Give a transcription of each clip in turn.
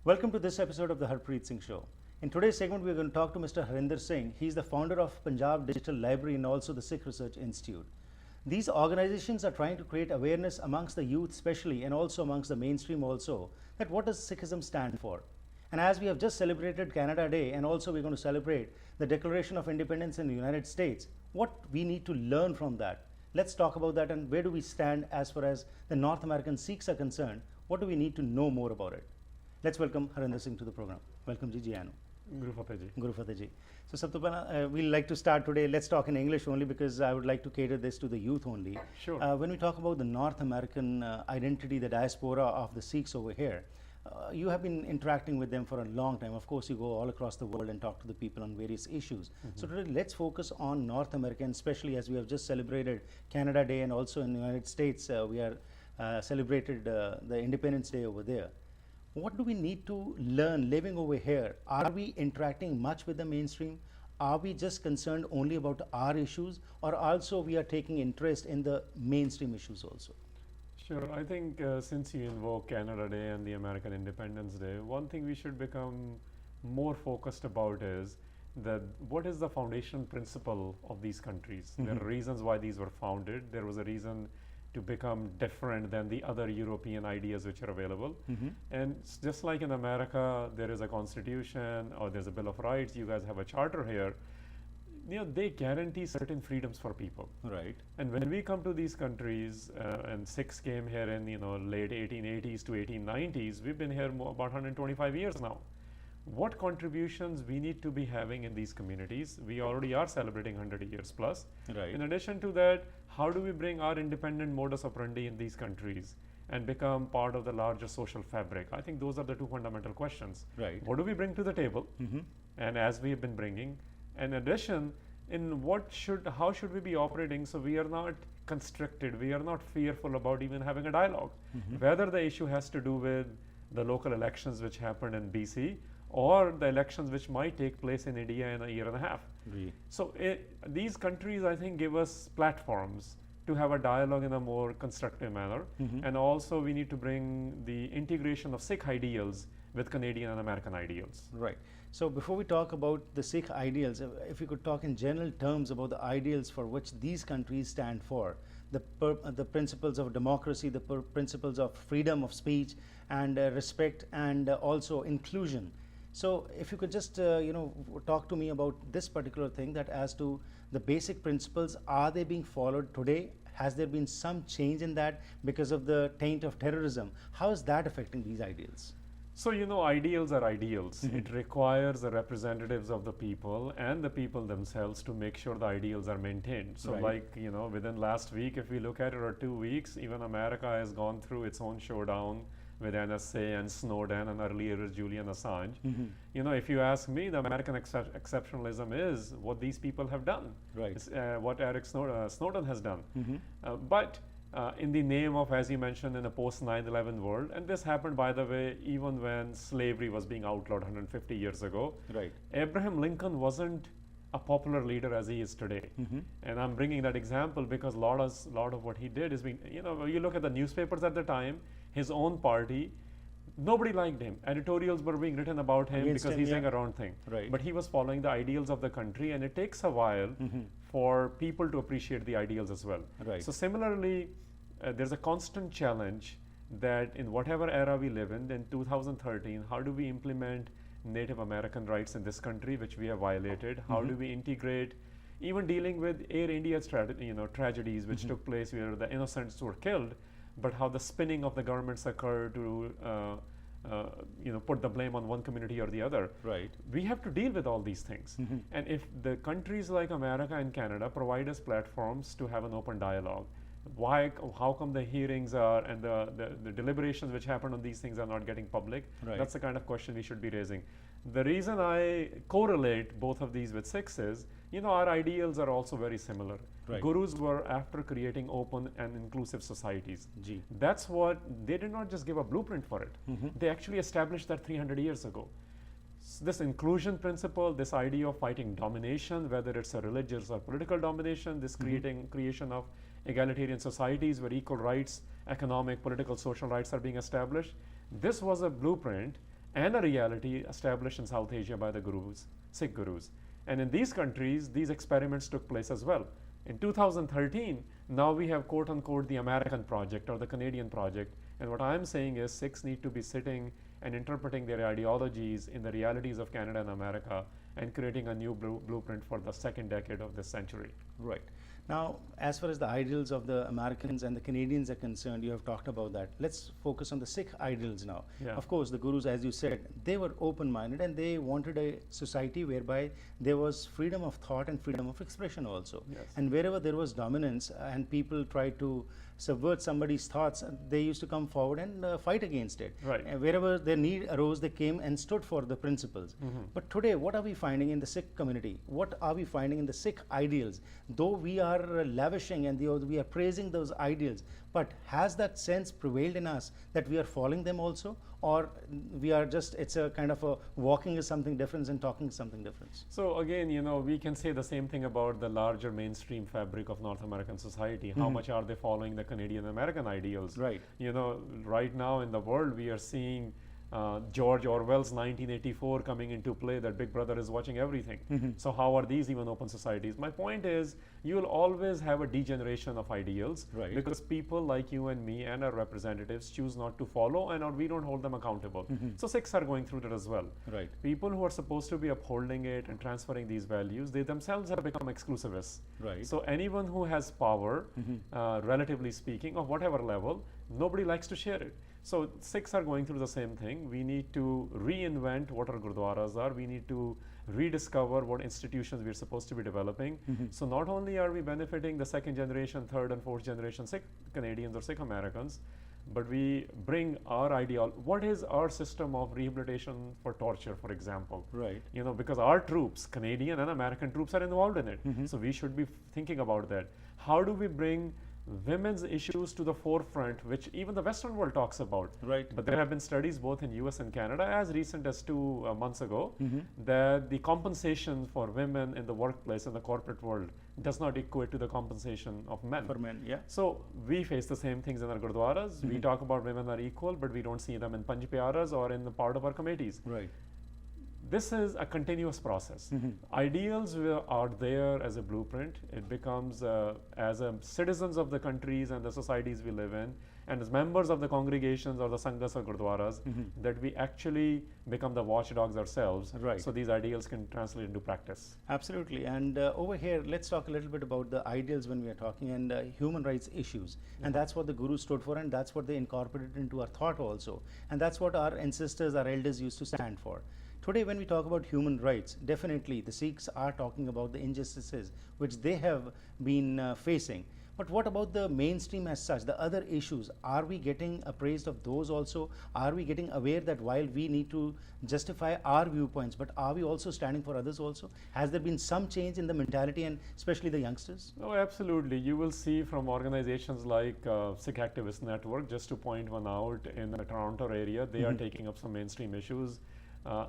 Welcome to this episode of the Harpreet Singh Show. In today's segment, we're going to talk to Mr. Harinder Singh. He's the founder of Punjab Digital Library and also the Sikh Research Institute. These organizations are trying to create awareness amongst the youth especially and also amongst the mainstream also that what does Sikhism stand for. And as we have just celebrated Canada Day and also we're going to celebrate the Declaration of Independence in the United States, what we need to learn from that. Let's talk about that and where do we stand as far as the North American Sikhs are concerned. What do we need to know more about it? Let's welcome Harinder Singh to the program. Welcome Ji Anu. Guru Fateh Ji. Guru Fateh Ji. So Sabto we'll like to start today. Let's talk in English only because I would like to cater this to the youth only. Sure. When we talk about the North American identity, the diaspora of the Sikhs over here, you have been interacting with them for a long time. Of course, you go all across the world and talk to the people on various issues. So today, let's focus on North America, and especially as we have just celebrated Canada Day and also in the United States, we are celebrated the Independence Day over there. What do we need to learn living over here? Are we interacting much with the mainstream? Are we just concerned only about our issues, or also we are taking interest in the mainstream issues also? Sure. I think since you invoke Canada Day and the American Independence Day, one thing we should become more focused about is that what is the foundational principle of these countries? There are reasons why these were founded. There was a reason to become different than the other European ideas which are available. And just like in America, there is a constitution or there's a Bill of Rights, you guys have a charter here. They guarantee certain freedoms for people. Right. And when we come to these countries, and Sikhs came here in late 1880s to 1890s, we've been here about 125 years now. What contributions we need to be having in these communities? We already are celebrating 100 years plus. Right. In addition to that, how do we bring our independent modus operandi in these countries and become part of the larger social fabric? I think those are the two fundamental questions. Right. What do we bring to the table? And as we have been bringing, in addition, how should we be operating so we are not constricted, we are not fearful about even having a dialogue, whether the issue has to do with the local elections which happened in BC or the elections which might take place in India in a year and a half. So these countries, I think, give us platforms to have a dialogue in a more constructive manner. And also we need to bring the integration of Sikh ideals with Canadian and American ideals. Right. So before we talk about the Sikh ideals, if we could talk in general terms about the ideals for which these countries stand for, the principles of democracy, the principles of freedom of speech and respect and also inclusion. So if you could just talk to me about this particular thing, that as to the basic principles, are they being followed today? Has there been some change in that because of the taint of terrorism? How is that affecting these ideals? So, ideals are ideals. It requires the representatives of the people and the people themselves to make sure the ideals are maintained. So within last week, if we look at it, or 2 weeks, even America has gone through its own showdown with NSA and Snowden and earlier Julian Assange. If you ask me, the American exceptionalism is what these people have done. Right. It's, what Eric Snowden has done. But in the name of, as you mentioned, in a post 9/11 world, and this happened, by the way, even when slavery was being outlawed 150 years ago. Right. Abraham Lincoln wasn't a popular leader as he is today. And I'm bringing that example because a lot of what he did is you look at the newspapers at the time, his own party, nobody liked him. Editorials were being written about him because he's doing a wrong thing. Right. But he was following the ideals of the country, and it takes a while for people to appreciate the ideals as well. Right. So similarly, there's a constant challenge that in whatever era we live in 2013, how do we implement Native American rights in this country, which we have violated? How do we integrate, even dealing with Air India's tragedies which took place where the innocents were killed, but how the spinning of the governments occurred to put the blame on one community or the other. Right. We have to deal with all these things. And if the countries like America and Canada provide us platforms to have an open dialogue, how come the hearings are and the deliberations which happen on these things are not getting public? Right. That's the kind of question we should be raising. The reason I correlate both of these with Sikhs is, our ideals are also very similar. Right. Gurus were after creating open and inclusive societies. Gee. That's what, they did not just give a blueprint for it. They actually established that 300 years ago. This inclusion principle, this idea of fighting domination, whether it's a religious or political domination, this creation of egalitarian societies where equal rights, economic, political, social rights are being established. This was a blueprint, and a reality established in South Asia by the gurus, Sikh gurus. And in these countries, these experiments took place as well. In 2013, now we have quote unquote the American project or the Canadian project. And what I'm saying is Sikhs need to be sitting and interpreting their ideologies in the realities of Canada and America and creating a new blueprint for the second decade of this century. Right. Now, as far as the ideals of the Americans and the Canadians are concerned, you have talked about that. Let's focus on the Sikh ideals now. Yeah. Of course, the gurus, as you said, they were open-minded and they wanted a society whereby there was freedom of thought and freedom of expression also. Yes. And wherever there was dominance and people tried to subvert somebody's thoughts, they used to come forward and fight against it. Right. And wherever their need arose, they came and stood for the principles. But today, what are we finding in the Sikh community? What are we finding in the Sikh ideals? Though we are lavishing and we are praising those ideals, but has that sense prevailed in us that we are following them also? Or we are just, it's a kind of a walking is something different and talking is something different? So again, you know, we can say the same thing about the larger mainstream fabric of North American society. How much are they following the Canadian American ideals? Right. You know, right now in the world, we are seeing George Orwell's 1984 coming into play, that Big Brother is watching everything. So how are these even open societies? My point is, you will always have a degeneration of ideals, Right. because people like you and me and our representatives choose not to follow, and or we don't hold them accountable. So Sikhs are going through that as well. Right. People who are supposed to be upholding it and transferring these values, they themselves have become exclusivists. Right. So anyone who has power, relatively speaking, of whatever level, nobody likes to share it. So Sikhs are going through the same thing. We need to reinvent what our gurdwaras are. We need to rediscover what institutions we're supposed to be developing. So not only are we benefiting the second generation, third and fourth generation Sikh Canadians or Sikh Americans, but we bring our ideal. What is our system of rehabilitation for torture, for example? Right. You know, because our troops, Canadian and American troops, are involved in it. So we should be thinking about that. How do we bring women's issues to the forefront, which even the Western world talks about? Right. But there have been studies both in US and Canada as recent as 2 months ago that the compensation for women in the workplace in the corporate world does not equate to the compensation of men. For men, yeah. So we face the same things in our gurdwaras. We talk about women are equal, but we don't see them in Panj Pyaras or in the part of our committees. Right. This is a continuous process. Ideals are there as a blueprint. It becomes as citizens of the countries and the societies we live in, and as members of the congregations or the sanghas or gurdwaras, that we actually become the watchdogs ourselves. Right. So these ideals can translate into practice. Absolutely. And over here, let's talk a little bit about the ideals when we are talking and human rights issues. And that's what the Guru stood for, and that's what they incorporated into our thought also. And that's what our ancestors, our elders used to stand for. Today, when we talk about human rights, definitely the Sikhs are talking about the injustices which they have been facing. But what about the mainstream as such, the other issues? Are we getting appraised of those also? Are we getting aware that while we need to justify our viewpoints, but are we also standing for others also? Has there been some change in the mentality and especially the youngsters? Oh, absolutely. You will see from organizations like Sikh Activist Network, just to point one out, in the Toronto area, they are taking up some mainstream issues.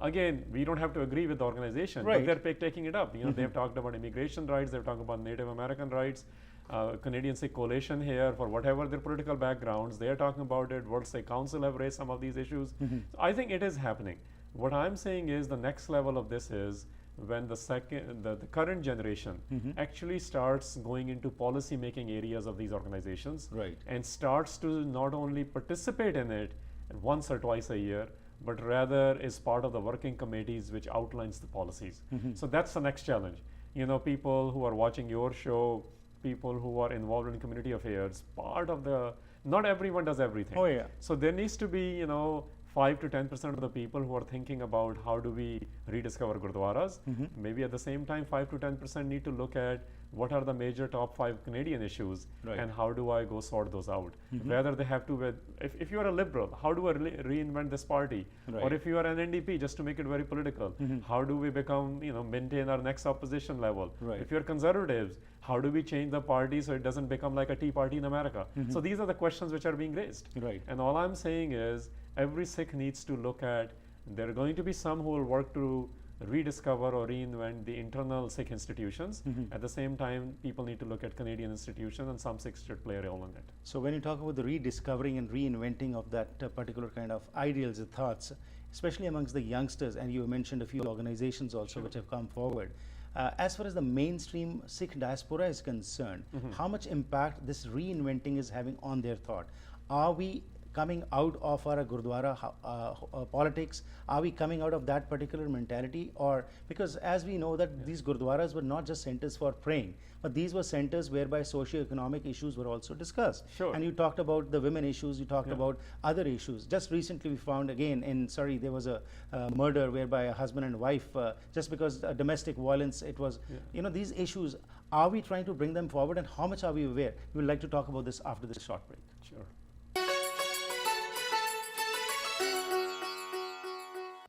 Again, we don't have to agree with the organization, Right. but they're taking it up. You know, they've talked about immigration rights, they've talked about Native American rights, Canadian Sikh Coalition here, for whatever their political backgrounds, they are talking about it. World Sikh Council have raised some of these issues. So I think it is happening. What I'm saying is the next level of this is when the current generation actually starts going into policy making areas of these organizations, Right. and starts to not only participate in it once or twice a year, but rather is part of the working committees which outlines the policies. So that's the next challenge. You know, people who are watching your show, people who are involved in community affairs, not everyone does everything. Oh, yeah. So there needs to be, you know, 5 to 10% of the people who are thinking about how do we rediscover gurdwaras. Maybe at the same time, 5 to 10% need to look at what are the major top 5 Canadian issues, Right. and how do I go sort those out. Whether they have to, if you are a liberal, how do I reinvent this party? Right. Or if you are an NDP, just to make it very political, how do we become, you know, maintain our next opposition level? Right. If you're conservatives, how do we change the party so it doesn't become like a Tea Party in America? So these are the questions which are being raised. Right. And all I'm saying is every Sikh needs to look at, there are going to be some who will work to rediscover or reinvent the internal Sikh institutions. At the same time, people need to look at Canadian institutions, and some Sikhs should play a role in it. So when you talk about the rediscovering and reinventing of that particular kind of ideals, thoughts, especially amongst the youngsters, and you mentioned a few organizations also which have come forward. As far as the mainstream Sikh diaspora is concerned, how much impact this reinventing is having on their thought? Are we coming out of our Gurdwara politics? Are we coming out of that particular mentality? Or because as we know that these Gurdwaras were not just centers for praying, but these were centers whereby socio-economic issues were also discussed. Sure. And you talked about the women issues, you talked about other issues. Just recently we found again in Surrey there was a murder whereby a husband and wife, just because domestic violence, it was, you know, these issues, are we trying to bring them forward and how much are we aware? We would like to talk about this after this short break. Sure.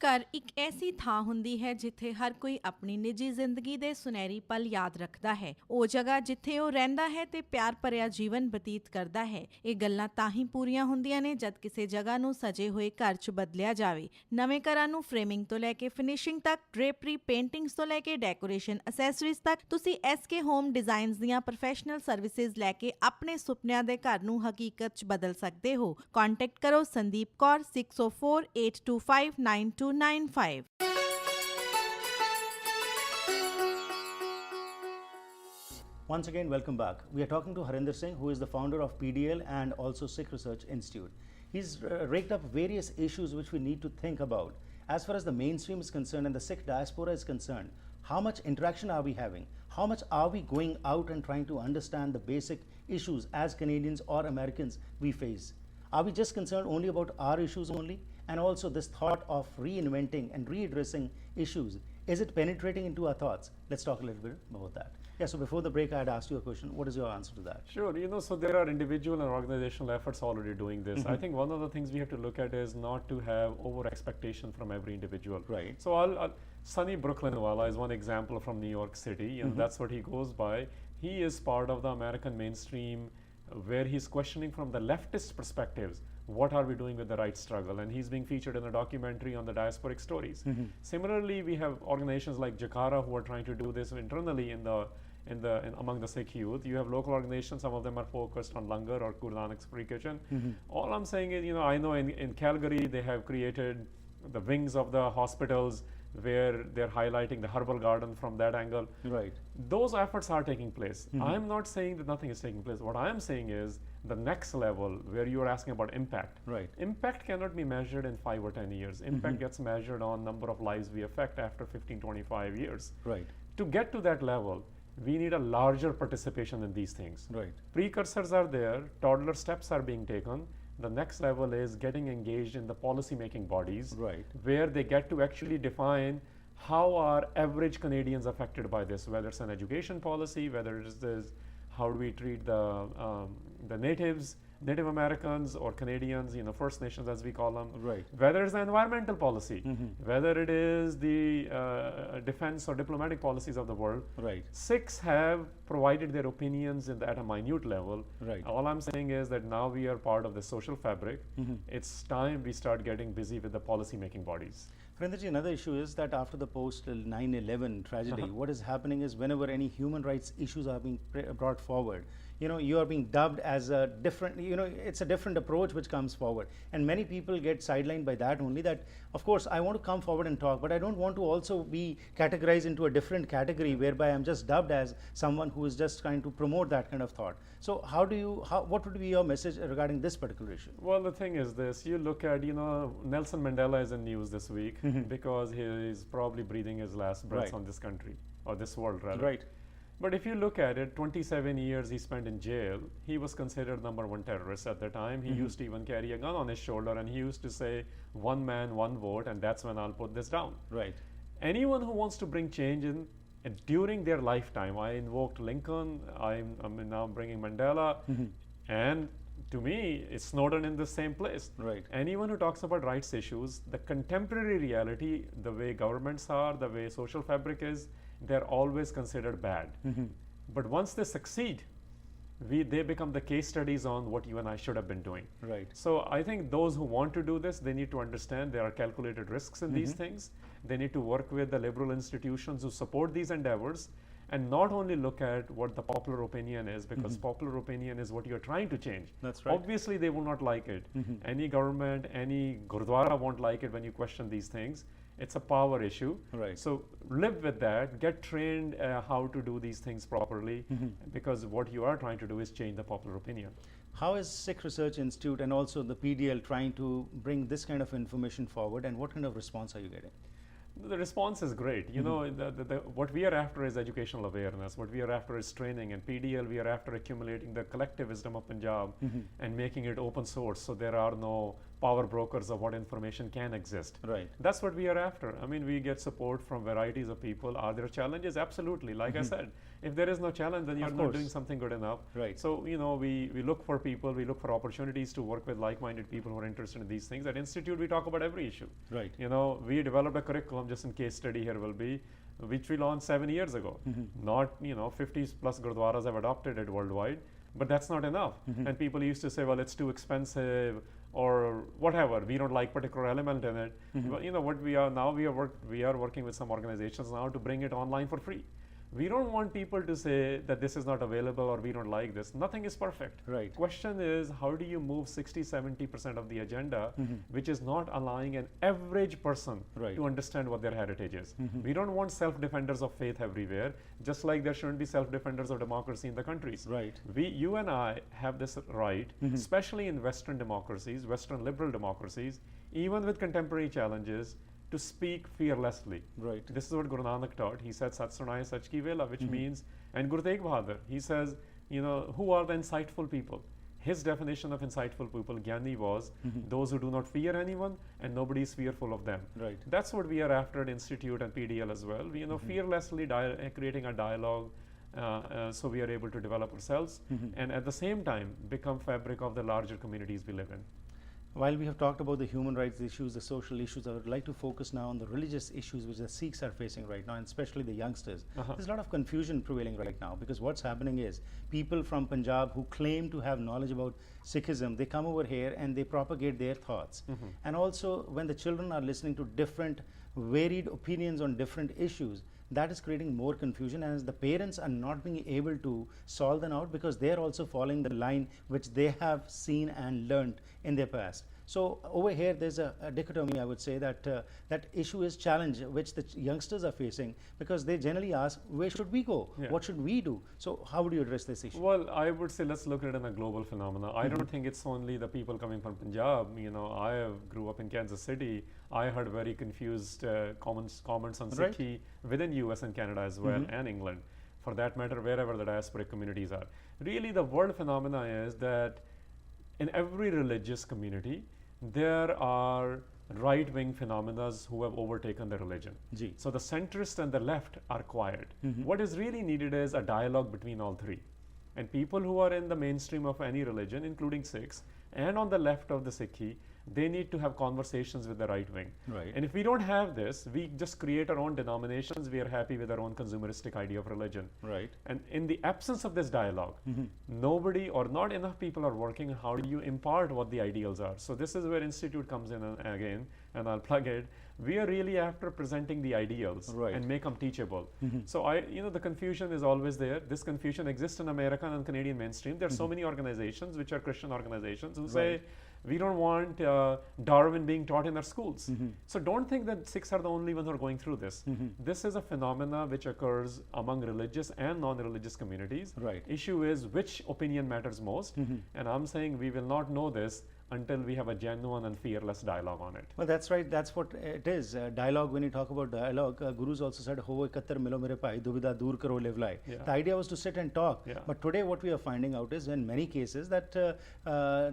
ਘਰ ਇੱਕ ਐਸੀ ਥਾਂ ਹੁੰਦੀ ਹੈ ਜਿੱਥੇ ਹਰ ਕੋਈ ਆਪਣੀ ਨਿੱਜੀ ਜ਼ਿੰਦਗੀ ਦੇ ਸੁਨਹਿਰੀ ਪਲ ਯਾਦ ਰੱਖਦਾ ਹੈ। ਉਹ ਜਗ੍ਹਾ ਜਿੱਥੇ ਉਹ ਰਹਿੰਦਾ ਹੈ ਤੇ ਪਿਆਰ ਭਰਿਆ ਜੀਵਨ ਬਤੀਤ ਕਰਦਾ ਹੈ। ਇਹ ਗੱਲਾਂ ਤਾਂ ਹੀ ਪੂਰੀਆਂ ਹੁੰਦੀਆਂ ਨੇ ਜਦ ਕਿਸੇ ਜਗ੍ਹਾ ਨੂੰ ਸਜੇ ਹੋਏ ਘਰ 'ਚ ਬਦਲਿਆ ਜਾਵੇ। ਨਵੇਂ ਘਰਾਂ ਨੂੰ ਫਰੇਮਿੰਗ ਤੋਂ ਲੈ ਕੇ ਫਿਨਿਸ਼ਿੰਗ ਤੱਕ, ਡ੍ਰੇਪਰੀ, ਪੇਂਟਿੰਗਸ ਤੋਂ ਲੈ ਕੇ ਡੈਕੋਰੇਸ਼ਨ ਅਸੈਸਰੀਜ਼ ਤੱਕ, ਤੁਸੀਂ SK ਹੋਮ ਡਿਜ਼ਾਈਨਸ ਦੀਆਂ ਪ੍ਰੋਫੈਸ਼ਨਲ ਸਰਵਿਸਿਜ਼ ਲੈ ਕੇ ਆਪਣੇ ਸੁਪਨਿਆਂ ਦੇ ਘਰ ਨੂੰ ਹਕੀਕਤ 'ਚ ਬਦਲ ਸਕਦੇ ਹੋ। ਕੰਟੈਕਟ ਕਰੋ Sandeep Kaur 6048259295। Once again, welcome back. We are talking to Harinder Singh, who is the founder of PDL and also Sikh Research Institute. He's raked up various issues which we need to think about. As far as the mainstream is concerned and the Sikh diaspora is concerned, how much interaction are we having? How much are we going out and trying to understand the basic issues as Canadians or Americans we face? Are we just concerned only about our issues only? And also this thought of reinventing and readdressing issues, is it penetrating into our thoughts? Let's talk a little bit about that. Yeah, so before the break I had asked you a question. What is your answer to that? Sure, you know, so there are individual and organizational efforts already doing this. I think one of the things we have to look at is not to have over expectation from every individual. Right. So Sunny Brooklynwala is one example from New York City, and that's what he goes by. He is part of the American mainstream where he's questioning from the leftist perspectives, what are we doing with the right struggle? And he's being featured in a documentary on the diasporic stories. Similarly, we have organizations like Jakara who are trying to do this internally among the Sikh youth. You have local organizations, some of them are focused on Langar or Guru Nanak's Free Kitchen. All I'm saying is, you know, I know in Calgary they have created the wings of the hospitals where they're highlighting the herbal garden from that angle. Right. Those efforts are taking place. I'm not saying that nothing is taking place. What I'm saying is the next level where you're asking about impact. Right. Impact cannot be measured in 5 or 10 years. Impact gets measured on number of lives we affect after 15, 25 years. Right. To get to that level, we need a larger participation in these things. Right. Precursors are there, toddler steps are being taken. The next level is getting engaged in the policy making bodies, Right. where they get to actually define how are average Canadians affected by this, whether it's an education policy, whether it is this, how do we treat the natives, Native Americans or Canadians, you know, First Nations as we call them, Right. whether it's the environmental policy, whether it is the defense or diplomatic policies of the world. Right. Sikhs have provided their opinions at a minute level. Right. All I'm saying is that now we are part of the social fabric. It's time we start getting busy with the policy making bodies. Harinderji, another issue is that after the post 9/11 tragedy, what is happening is whenever any human rights issues are being brought forward, you know, you are being dubbed as a different, you know, it's a different approach which comes forward. And many people get sidelined by that only, that, of course, I want to come forward and talk, but I don't want to also be categorized into a different category whereby I'm just dubbed as someone who is just trying to promote that kind of thought. So what would be your message regarding this particular issue? Well, the thing is this, you look at, you know, Nelson Mandela is in news this week because he is probably breathing his last breaths Right. on this country, or this world rather. Right. But if you look at it, 27 years he spent in jail. He was considered #1 terrorist at the time. He used to even carry a gun on his shoulder, and he used to say, one man, one vote, and that's when I'll put this down. Right. Anyone who wants to bring change in during their lifetime, I invoked Lincoln, I'm now bringing Mandela, and to me, it's Snowden in the same place. Right. Anyone who talks about rights issues, the contemporary reality, the way governments are, the way social fabric is, they're always considered bad. But once they succeed, they become the case studies on what you and I should have been doing. Right. So I think those who want to do this, they need to understand there are calculated risks in these things. They need to work with the liberal institutions who support these endeavors. and not only look at what the popular opinion is, because popular opinion is what you're trying to change. That's right. Obviously, they will not like it. Any government, any gurdwara won't like it when you question these things. It's a power issue. Right. So live with that, get trained how to do these things properly, because what you are trying to do is change the popular opinion. How is Sikh Research Institute and also the PDL trying to bring this kind of information forward, and what kind of response are you getting? The response is great. You know, what we are after is educational awareness. What we are after is training. And PDL, we are after accumulating the collective wisdom of Punjab and making it open source, so there are no power brokers of what information can exist. Right. That's what we are after. I mean, we get support from varieties of people. Are there challenges? Absolutely. Like I said, if there is no challenge, then you're not doing something good enough. Right. So, you know, we look for people, we look for opportunities to work with like-minded people who are interested in these things. At Institute, we talk about every issue. Right. You know, we developed a curriculum, just in case study here will be, which we launched 7 years ago. Not, you know, 50 plus gurdwaras have adopted it worldwide, but that's not enough. And people used to say, well, it's too expensive, or whatever, we don't like particular element in it. But you know what we are now, we are working with some organizations now to bring it online for free. We don't want people to say that this is not available or we don't like this. Nothing is perfect. Right. Question is, how do you move 60-70% of the agenda, which is not allowing an average person to understand what their heritage is? We don't want self-defenders of faith everywhere, just like there shouldn't be self-defenders of democracy in the countries. Right. You and I have this right, especially in Western democracies, Western liberal democracies, even with contemporary challenges, to speak fearlessly. Right. This is what Guru Nanak taught. He said, Sat Sunai Sach Ki Vela, which means, and Guru Tegh Bahadur, he says, you know, who are the insightful people? His definition of insightful people, Gyani, was those who do not fear anyone and nobody is fearful of them. Right. That's what we are after at Institute and PDL as well. We, you know, fearlessly creating a dialogue, so we are able to develop ourselves and at the same time become fabric of the larger communities we live in. While we have talked about the human rights issues, the social issues, I would like to focus now on the religious issues which the Sikhs are facing right now, and especially the youngsters. There's a lot of confusion prevailing right now, because what's happening is people from Punjab who claim to have knowledge about Sikhism, they come over here and they propagate their thoughts. And also, when the children are listening to different varied opinions on different issues, that is creating more confusion, and as the parents are not being able to solve them out, because they are also following the line which they have seen and learned in their past. So over here there's a dichotomy, I would say, that that issue is challenge which the youngsters are facing, because they generally ask, where should we go? What should we do? So how would you address this issue? Well, I would say let's look at it in a global phenomena. I don't think it's only the people coming from Punjab. You know, I grew up in Kansas City. I heard very confused comments on Sikhi within US and Canada as well, and England, for that matter, wherever the diasporic communities are. Really, the world phenomena is that in every religious community, there are right-wing phenomena who have overtaken the religion. So the centrist and the left are quiet. What is really needed is a dialogue between all three. And people who are in the mainstream of any religion, including Sikhs, and on the left of the Sikhi, they need to have conversations with the right wing. And if we don't have this, we just create our own denominations. We are happy with our own consumeristic idea of religion. And in the absence of this dialogue, nobody or not enough people are working on how do you impart what the ideals are. So this is where Institute comes in again, and I'll plug it. We are really after presenting the ideals and make them teachable. So you know, the confusion is always there. This confusion exists in American and Canadian mainstream. There are so many organizations, which are Christian organizations, who say, we don't want Darwin being taught in our schools. So don't think that Sikhs are the only ones who are going through this. This is a phenomena which occurs among religious and non-religious communities. Issue is which opinion matters most, and I'm saying we will not know this until we have a genuine and fearless dialogue on it. Well, that's right. That's what it is. Dialogue, when you talk about dialogue, Gurus also said, Ho ekattar milo mere pai, dubida dur karo levlai. The idea was to sit and talk. But today what we are finding out is, in many cases, that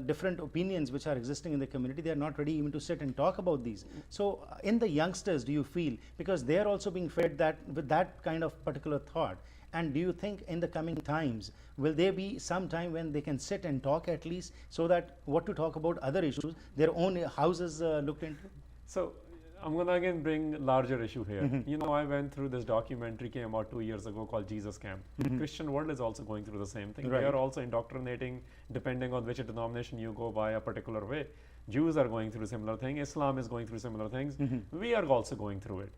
different opinions which are existing in the community, they are not ready even to sit and talk about these. So in the youngsters, do you feel, because they are also being fed that with that kind of particular thought, and do you think in the coming times, will there be some time when they can sit and talk at least, so that what to talk about other issues, their own houses looked into? So I'm going to again bring larger issue here. You know, I went through this documentary, came out 2 years ago, called Jesus Camp. Christian world is also going through the same thing. They are also indoctrinating, depending on which denomination you go by, a particular way. Jews are going through similar thing. Islam is going through similar things. We are also going through it.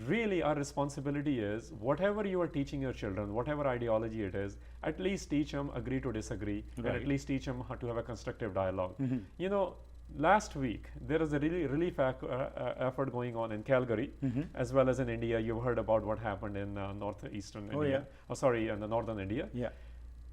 really our responsibility is whatever you are teaching your children, whatever ideology it is, at least teach them agree to disagree, and at least teach them how to have a constructive dialogue. You know, last week there is a relief effort going on in Calgary, as well as in India. You've heard about what happened in northeastern India. In the northern India. Yeah.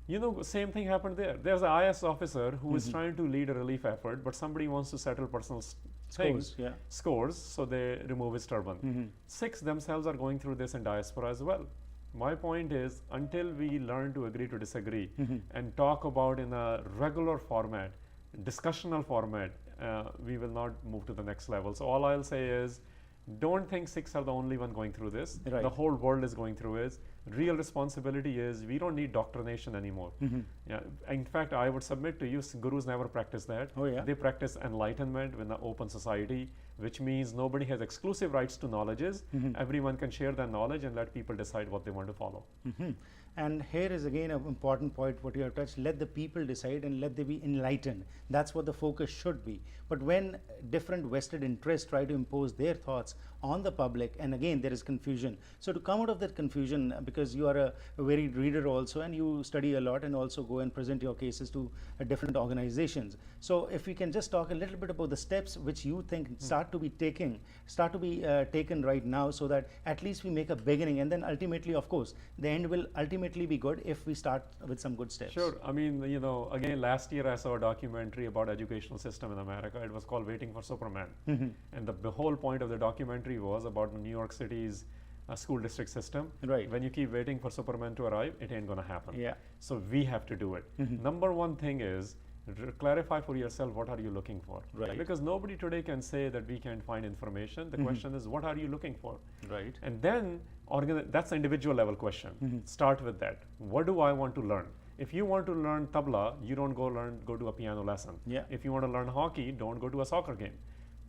You know, same thing happened there. There's an IS officer who is trying to lead a relief effort, but somebody wants to settle personal things, scores, so they remove his turban. Sikhs themselves are going through this in diaspora as well. My point is, until we learn to agree to disagree and talk about in a regular format, discussional format, we will not move to the next level. So all I'll say is, don't think Sikhs are the only one going through this. The whole world is going through it. Real responsibility is we don't need doctrination anymore. Yeah. In fact, I would submit to you, gurus never practice that. They practice enlightenment with an open society, which means nobody has exclusive rights to knowledges. Everyone can share their knowledge and let people decide what they want to follow. And here is again an important point what you have touched. Let the people decide and let them be enlightened. That's what the focus should be. But when different vested interests try to impose their thoughts on the public, and again there is confusion. So to come out of that confusion, because you are a varied reader also and you study a lot and also go and present your cases to different organizations. So if we can just talk a little bit about the steps which you think start to be taken right now, so that at least we make a beginning, and then ultimately, of course, the end will ultimately be good if we start with some good steps. Sure. I mean, you know, again, last year I saw a documentary about educational system in America. It was called Waiting for Superman. And the whole point of the documentary was about New York City's school district system. When you keep waiting for Superman to arrive, it ain't gonna happen. So we have to do it. Number one thing is clarify for yourself what are you looking for. Because nobody today can say that we can't find information. The question is, what are you looking for? And then that's an individual level question. Start with that. What do I want to learn? If you want to learn tabla, you don't go to a piano lesson. If you want to learn hockey, don't go to a soccer game.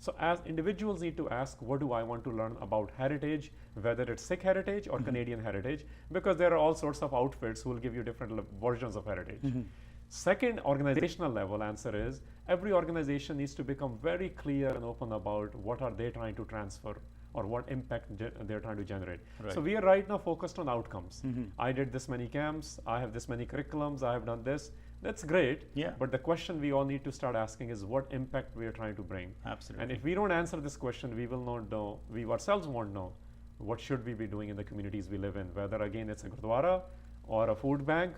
So as individuals need to ask, what do I want to learn about heritage, whether it's Sikh heritage or Canadian heritage, because there are all sorts of outfits who will give you different versions of heritage. Second, organizational level answer is, every organization needs to become very clear and open about what are they trying to transfer or what impact they're trying to generate. So we are right now focused on outcomes. I did this many camps, I have this many curriculums, I have done this. That's great, but the question we all need to start asking is what impact we are trying to bring. And if we don't answer this question, we will not know, we ourselves won't know what should we be doing in the communities we live in, whether again it's a gurdwara or a food bank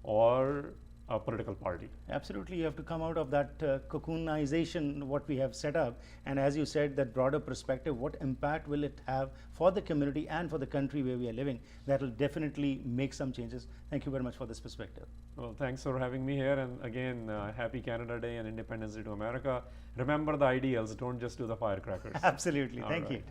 or a political party. Absolutely, you have to come out of that cocoonization what we have set up, and as you said, that broader perspective, what impact will it have for the community and for the country where we are living. That will definitely make some changes. Thank you very much for this perspective. Well, thanks for having me here, and again, happy Canada Day and Independence Day to America. Remember the ideals, don't just do the firecrackers. Absolutely, thank you.